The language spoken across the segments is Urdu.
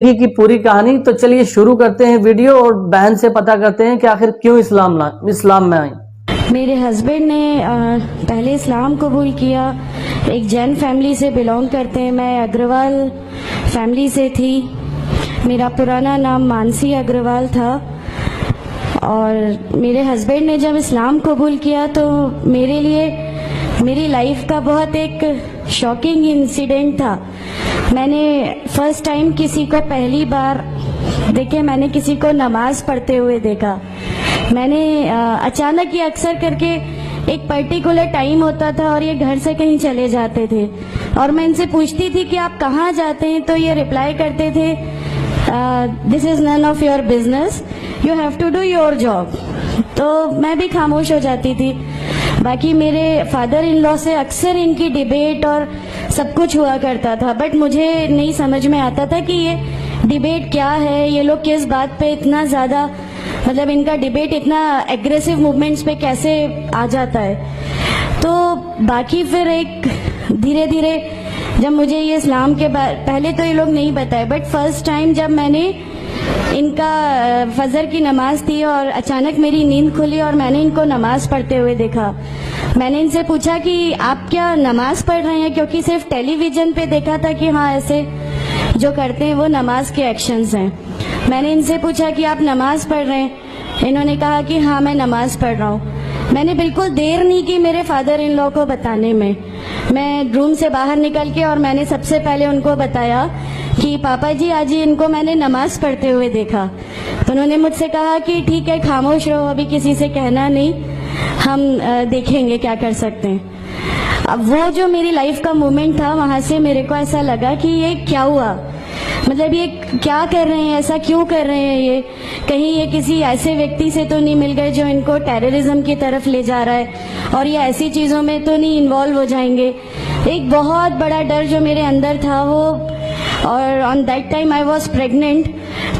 کی پوری کہانی. تو چلیے شروع کرتے ہیں ویڈیو اور بہن سے پتہ کرتے ہیں کہ آخر کیوں اسلام میں آئیں. میرے ہسبینڈ نے پہلے اسلام قبول کیا. ایک جین فیملی سے بلونگ کرتے ہیں. میں اگروال فیملی سے تھی. میرا پرانا نام مانسی اگروال تھا. اور میرے ہسبینڈ نے جب اسلام قبول کیا تو میرے لیے میری لائف کا بہت ایک شاکنگ انسیڈنٹ تھا. میں نے فرسٹ ٹائم کسی کو پہلی بار دیکھے میں نے کسی کو نماز پڑھتے ہوئے دیکھا. میں نے اچانک یہ اکثر کر کے ایک پرٹیکولر ٹائم ہوتا تھا اور یہ گھر سے کہیں چلے جاتے تھے اور میں ان سے پوچھتی تھی کہ آپ کہاں جاتے ہیں, تو یہ ریپلائی کرتے تھے this is none of your business, you have to do your job. تو میں بھی خاموش ہو جاتی تھی. باقی میرے فادر ان لا سے اکثر ان کی ڈیبیٹ اور سب کچھ ہوا کرتا تھا, بٹ مجھے نہیں سمجھ میں آتا تھا کہ یہ ڈیبیٹ کیا ہے, یہ لوگ کس بات پہ اتنا زیادہ مطلب ان کا ڈیبیٹ اتنا ایگریسو موومنٹس پہ کیسے آ جاتا ہے. تو باقی پھر ایک دھیرے دھیرے جب مجھے یہ اسلام کے پہلے تو یہ لوگ نہیں بتائے, بٹ فرسٹ ٹائم جب میں نے ان کا فجر کی نماز تھی اور اچانک میری نیند کھلی اور میں نے ان کو نماز پڑھتے ہوئے دیکھا. میں نے ان سے پوچھا کہ آپ کیا نماز پڑھ رہے ہیں, کیونکہ صرف ٹیلی ویژن پہ دیکھا تھا کہ ہاں ایسے جو کرتے ہیں وہ نماز کے ایکشنز ہیں. میں نے ان سے پوچھا کہ آپ نماز پڑھ رہے ہیں. انہوں نے کہا کہ ہاں میں نماز پڑھ رہا ہوں. میں نے بالکل دیر نہیں کی میرے فادر ان لا کو بتانے میں. میں روم سے باہر نکل کے اور میں نے سب سے پہلے ان کو بتایا کہ پاپا جی آج ان کو میں نے نماز پڑھتے ہوئے دیکھا. تو انہوں نے مجھ سے کہا کہ ٹھیک ہے خاموش رہو, ابھی کسی سے کہنا نہیں, ہم دیکھیں گے کیا کر سکتے ہیں. اب وہ جو میری لائف کا مومنٹ تھا وہاں سے میرے کو ایسا لگا کہ یہ کیا ہوا, مطلب یہ کیا کر رہے ہیں, ایسا کیوں کر رہے ہیں, یہ کہیں یہ کسی ایسے ویکتی سے تو نہیں مل گئے جو ان کو ٹیررزم کی طرف لے جا رہا ہے, اور یہ ایسی چیزوں میں تو نہیں انوالو ہو جائیں گے. ایک بہت بڑا ڈر جو میرے اندر تھا وہ, اور on that time I was pregnant,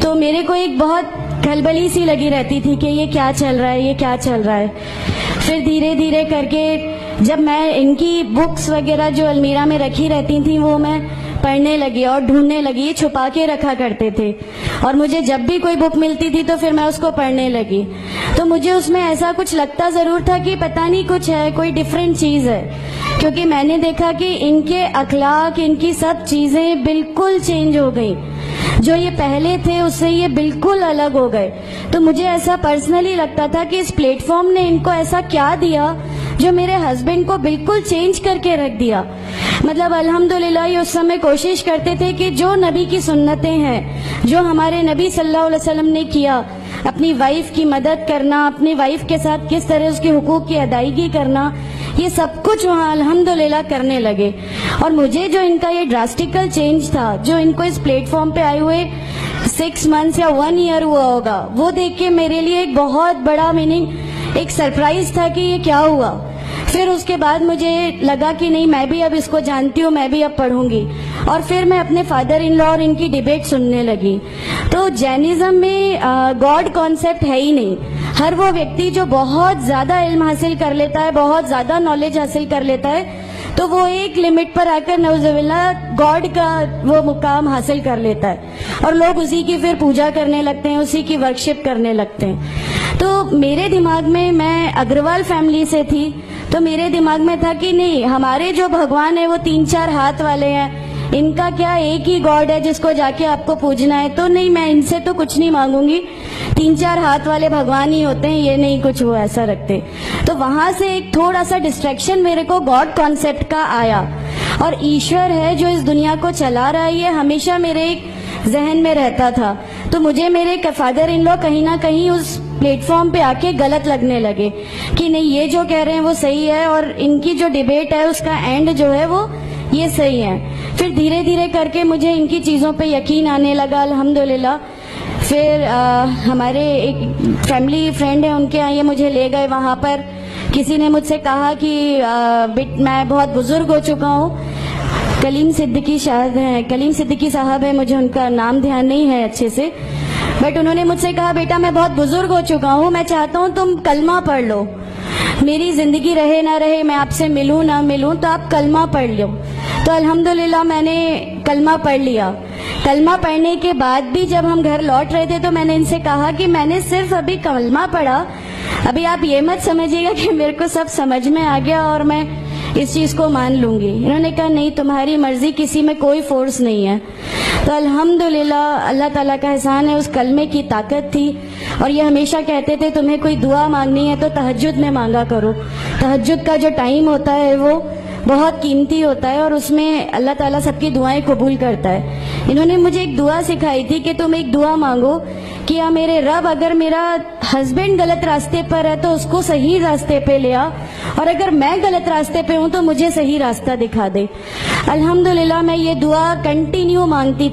تو میرے کو ایک بہت کھلبلی سی لگی رہتی تھی کہ یہ کیا چل رہا ہے, یہ کیا چل رہا ہے. پھر دھیرے دھیرے کر کے جب میں ان کی بکس وغیرہ جو المیرا میں رکھی رہتی تھیں وہ میں پڑھنے لگی اور ڈھونڈنے لگی. یہ چھپا کے رکھا کرتے تھے اور مجھے جب بھی کوئی بک ملتی تھی تو پھر میں اس کو پڑھنے لگی. تو مجھے اس میں ایسا کچھ لگتا ضرور تھا کہ پتہ نہیں کچھ ہے, کوئی ڈفرینٹ چیز ہے, کیونکہ میں نے دیکھا کہ ان کے اخلاق, ان کی سب چیزیں بالکل چینج ہو گئی. جو یہ پہلے تھے اس سے یہ بالکل الگ ہو گئے. تو مجھے ایسا پرسنلی لگتا تھا کہ اس پلیٹ فارم نے ان کو ایسا کیا دیا جو میرے ہسبینڈ کو بالکل چینج کر کے رکھ دیا. مطلب الحمدللہ یہ اس سمے کوشش کرتے تھے کہ جو نبی کی سنتیں ہیں, جو ہمارے نبی صلی اللہ علیہ وسلم نے کیا, اپنی وائف کی مدد کرنا, اپنی وائف کے ساتھ کس طرح اس کے حقوق کی ادائیگی کرنا, یہ سب کچھ وہاں الحمدللہ کرنے لگے. اور مجھے جو ان کا یہ ڈراسٹیکل چینج تھا, جو ان کو اس پلیٹ فارم پہ آئے ہوئے 6 months یا 1 year ہوا ہوگا, وہ دیکھ کے میرے لیے ایک بہت بڑا ایک سرپرائز تھا کہ یہ کیا ہوا. پھر اس کے بعد مجھے لگا کہ نہیں, میں بھی اب اس کو جانتی ہوں, میں بھی اب پڑھوں گی. اور پھر میں اپنے فادر ان لا اور ان کی ڈیبیٹ سننے لگی. تو جینزم میں گاڈ کانسیپٹ ہے ہی نہیں. ہر وہ ویکتی جو بہت زیادہ علم حاصل کر لیتا ہے, بہت زیادہ نالج حاصل کر لیتا ہے, تو وہ ایک لمٹ پر آ کر نعوذ باللہ گاڈ کا وہ مقام حاصل کر لیتا ہے, اور لوگ اسی کی پھر پوجا کرنے لگتے ہیں, اسی کی ورشپ کرنے لگتے ہیں. تو میرے دماغ میں اگروال فیملی سے تھی, تو میرے دماغ میں تھا کہ نہیں, ہمارے جو بھگوان ہیں وہ 3-4 ہاتھ والے ہیں, ان کا کیا ایک ہی گاڈ ہے جس کو جا کے آپ کو پوجنا ہے. تو نہیں, میں ان سے تو کچھ نہیں مانگوں گی, 3-4 ہاتھ والے بھگوان ہی ہوتے ہیں, یہ نہیں کچھ وہ ایسا رکھتے. تو وہاں سے ایک تھوڑا سا ڈسٹریکشن میرے کو گاڈ کانسیپٹ کا آیا, اور ایشور ہے جو اس دنیا کو چلا رہا ہے, یہ ہمیشہ میرے ایک ذہن میں رہتا تھا. تو مجھے میرے فادر ان لا کہیں نہ کہیں اس پلیٹ فارم پہ آ کے غلط لگنے لگے کہ نہیں, یہ جو کہہ رہے ہیں وہ صحیح ہے, اور ان کی جو ڈیبیٹ ہے اس کا اینڈ جو ہے وہ یہ صحیح ہے. پھر دھیرے دھیرے کر کے مجھے ان کی چیزوں پہ یقین آنے لگا الحمدللہ. پھر ہمارے ایک فیملی فرینڈ ہیں, ان کے یہاں یہ مجھے لے گئے. وہاں پر کسی نے مجھ سے کہا کہ میں بہت بزرگ ہو چکا ہوں, کلیم صدیقی صاحب ہے, مجھے ان کا نام دھیان نہیں ہے اچھے سے, بٹ انہوں نے مجھ سے کہا بیٹا میں بہت بزرگ ہو چکا ہوں, میں چاہتا ہوں تم کلمہ پڑھ لو, میری زندگی رہے نہ رہے, میں آپ سے ملوں نہ ملوں, تو آپ کلمہ پڑھ لو. تو الحمدللہ میں نے کلمہ پڑھ لیا. کلمہ پڑھنے کے بعد بھی جب ہم گھر لوٹ رہے تھے تو میں نے ان سے کہا کہ میں نے صرف ابھی کلمہ پڑھا, ابھی آپ یہ مت سمجھیے گا کہ میرے کو سب سمجھ میں آ گیا اور میں اس چیز کو مان لوں گی. انہوں نے کہا نہیں, تمہاری مرضی, کسی میں کوئی فورس نہیں ہے. تو الحمدللہ اللہ تعالیٰ کا احسان ہے, اس کلمے کی طاقت تھی. اور یہ ہمیشہ کہتے تھے تمہیں کوئی دعا مانگنی ہے تو تہجد میں مانگا کرو. تہجد کا جو ٹائم ہوتا ہے وہ بہت قیمتی ہوتا ہے اور اس میں اللہ تعالیٰ سب کی دعائیں قبول کرتا ہے. انہوں نے مجھے ایک دعا سکھائی تھی کہ تم ایک دعا مانگو کہ یا میرے رب, اگر میرا ہسبینڈ غلط راستے پر ہے تو اس کو صحیح راستے پہ لے آ, اور اگر میں غلط راستے پہ ہوں تو مجھے صحیح راستہ دکھا دے. الحمدللہ میں یہ دعا کنٹینیو مانگتی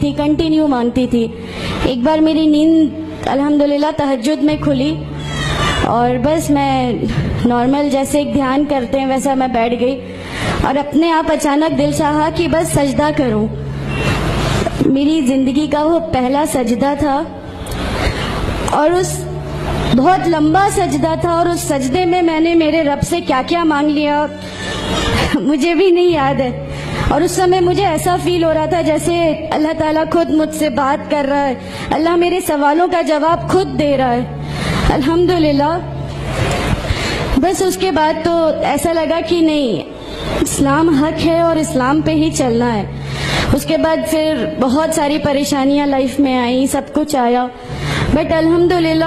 تھی. ایک بار میری نیند الحمدللہ تہجد میں کھلی اور بس میں نارمل جیسے ایک دھیان کرتے ہیں ویسا میں بیٹھ گئی اور اپنے آپ اچانک دل چاہا کہ بس سجدہ کروں. میری زندگی کا وہ پہلا سجدہ تھا اور اس بہت لمبا سجدہ تھا, اور اس سجدے میں نے میرے رب سے کیا کیا مانگ لیا مجھے بھی نہیں یاد ہے. اور اس سمے مجھے ایسا فیل ہو رہا تھا جیسے اللہ تعالیٰ خود مجھ سے بات کر رہا ہے, اللہ میرے سوالوں کا جواب خود دے رہا ہے. الحمدللہ بس اس کے بعد تو ایسا لگا کہ نہیں, اسلام حق ہے اور اسلام پہ ہی چلنا ہے. اس کے بعد پھر بہت ساری پریشانیاں لائف میں آئیں, سب کچھ آیا, بٹ الحمدللہ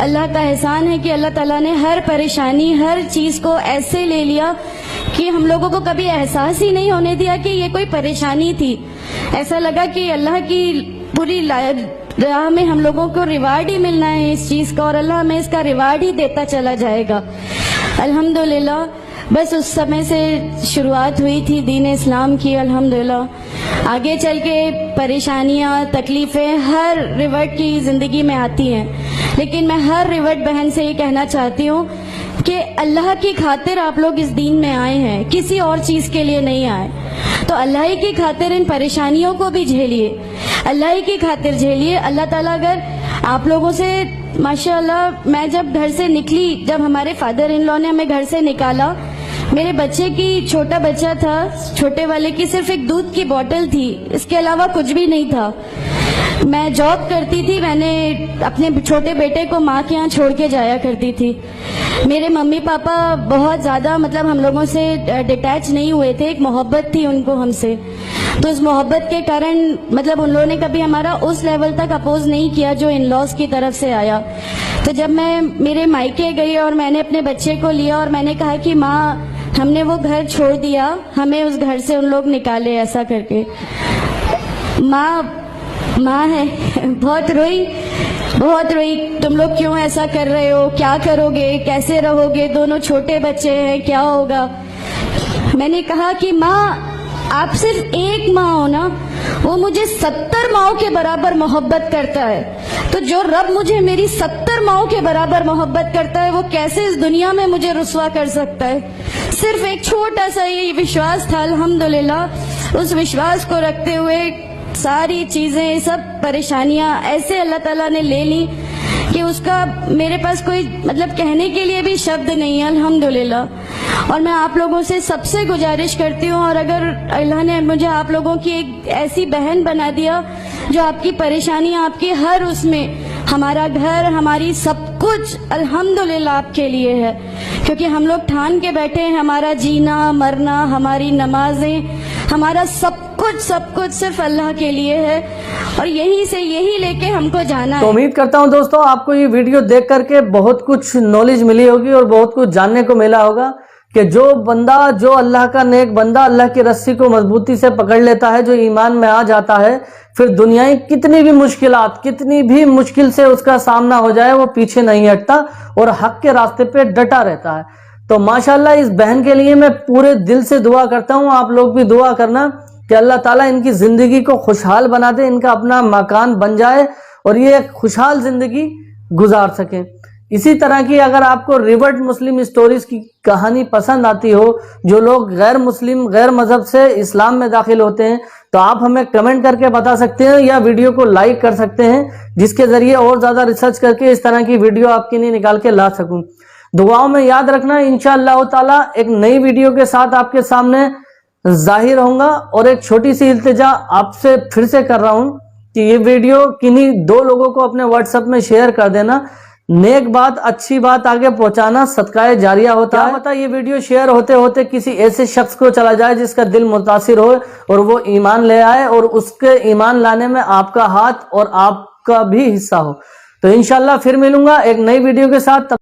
اللہ کا احسان ہے کہ اللہ تعالیٰ نے ہر پریشانی, ہر چیز کو ایسے لے لیا کہ ہم لوگوں کو کبھی احساس ہی نہیں ہونے دیا کہ یہ کوئی پریشانی تھی. ایسا لگا کہ اللہ کی پوری راہ میں ہم لوگوں کو ریوارڈ ہی ملنا ہے اس چیز کا, اور اللہ ہمیں اس کا ریوارڈ ہی دیتا چلا جائے گا. الحمدللہ بس اس سمے سے شروعات ہوئی تھی دین اسلام کی. الحمدللہ آگے چل کے پریشانیاں, تکلیفیں ہر ریورٹ کی زندگی میں آتی ہیں, لیکن میں ہر ریورٹ بہن سے یہ کہنا چاہتی ہوں کہ اللہ کی خاطر آپ لوگ اس دین میں آئے ہیں, کسی اور چیز کے لیے نہیں آئے. تو اللہ ہی کی خاطر ان پریشانیوں کو بھی جھیلیے, اللہ ہی کی خاطر جھیلیے. اللہ تعالیٰ اگر آپ لوگوں سے, ماشاءاللہ میں جب گھر سے نکلی, جب ہمارے فادر ان لا نے ہمیں گھر سے نکالا, میرے بچے کی, چھوٹا بچہ تھا, چھوٹے والے کی صرف ایک دودھ کی بوتل تھی, اس کے علاوہ کچھ بھی نہیں تھا. میں جاب کرتی تھی, میں نے اپنے چھوٹے بیٹے کو ماں کے یہاں چھوڑ کے جایا کرتی تھی. میرے ممی پاپا بہت زیادہ مطلب ہم لوگوں سے ڈیٹیچ نہیں ہوئے تھے, ایک محبت تھی ان کو ہم سے, تو اس محبت کے کارن مطلب ان لوگوں نے کبھی ہمارا اس لیول تک اپوز نہیں کیا جو ان لاز کی طرف سے آیا. تو جب میں میرے مائکے گئی اور میں نے اپنے بچے کو لیا اور میں نے کہا کہ ماں ہم نے وہ گھر چھوڑ دیا, ہمیں اس گھر سے ان لوگ نکالے, ایسا کر کے ماں ہے بہت روئی, تم لوگ کیوں ایسا کر رہے ہو, کیا کرو گے, کیسے رہو گے, دونوں چھوٹے بچے ہیں, کیا ہوگا. میں نے کہا کہ ماں آپ صرف ایک ماں ہو نا, وہ مجھے 70 ماؤں کے برابر محبت کرتا ہے, تو جو رب مجھے میری 70 ماؤں کے برابر محبت کرتا ہے وہ کیسے اس دنیا میں مجھے رسوا کر سکتا ہے. صرف ایک چھوٹا سا یہ وشواس تھا. الحمدللہ اس وشواس کو رکھتے ہوئے ساری چیزیں, سب پریشانیاں ایسے اللہ تعالیٰ نے لے لی کہ اس کا میرے پاس کوئی مطلب کہنے کے لیے بھی شبد نہیں ہے. الحمدللہ. اور میں آپ لوگوں سے سب سے گزارش کرتی ہوں, اور اگر اللہ نے مجھے آپ لوگوں کی ایک ایسی بہن بنا دیا جو آپ کی پریشانیاں, آپ کی ہر اس میں, ہمارا گھر, ہماری سب کچھ الحمدللہ آپ کے لیے ہے, کیونکہ ہم لوگ ٹھان کے بیٹھے ہیں ہمارا جینا مرنا, ہماری نمازیں, ہمارا سب کچھ صرف اللہ کے لیے ہے, اور یہی لے کے ہم کو جانا ہے. تو امید کرتا ہوں دوستوں آپ کو یہ ویڈیو دیکھ کر کے بہت کچھ نالج ملی ہوگی اور بہت کچھ جاننے کو ملا ہوگا کہ جو بندہ, جو اللہ کا نیک بندہ اللہ کی رسی کو مضبوطی سے پکڑ لیتا ہے, جو ایمان میں آ جاتا ہے, پھر دنیا کتنی بھی مشکلات, کتنی بھی مشکل سے اس کا سامنا ہو جائے وہ پیچھے نہیں ہٹتا اور حق کے راستے پہ ڈٹا رہتا ہے. تو ماشاءاللہ اس بہن کے لیے میں پورے دل سے دعا کرتا ہوں, آپ لوگ بھی دعا کرنا کہ اللہ تعالیٰ ان کی زندگی کو خوشحال بنا دے, ان کا اپنا مکان بن جائے اور یہ ایک خوشحال زندگی گزار سکیں. اسی طرح کی اگر آپ کو ریورٹ مسلم اسٹوریز کی کہانی پسند آتی ہو, جو لوگ غیر مسلم, غیر مذہب سے اسلام میں داخل ہوتے ہیں, تو آپ ہمیں کمنٹ کر کے بتا سکتے ہیں یا ویڈیو کو لائک کر سکتے ہیں, جس کے ذریعے اور زیادہ ریسرچ کر کے اس طرح کی ویڈیو آپ کے لیے نکال کے لا سکوں. دعاؤں میں یاد رکھنا, انشاءاللہ تعالی ایک نئی ویڈیو کے ساتھ آپ کے سامنے ظاہر ہوں گا. اور ایک چھوٹی سی التجا آپ سے پھر سے کر رہا ہوں کہ یہ ویڈیو کنہیں 2 لوگوں کو اپنے واٹس ایپ میں شیئر کر دینا. نیک بات اچھی بات آگے پہنچانا صدقہ جاریہ ہوتا ہے. کیا پتہ یہ ویڈیو شیئر ہوتے ہوتے کسی ایسے شخص کو چلا جائے جس کا دل متاثر ہو اور وہ ایمان لے آئے اور اس کے ایمان لانے میں آپ کا ہاتھ اور آپ کا بھی حصہ ہو. تو انشاءاللہ پھر ملوں گا ایک نئی ویڈیو کے ساتھ.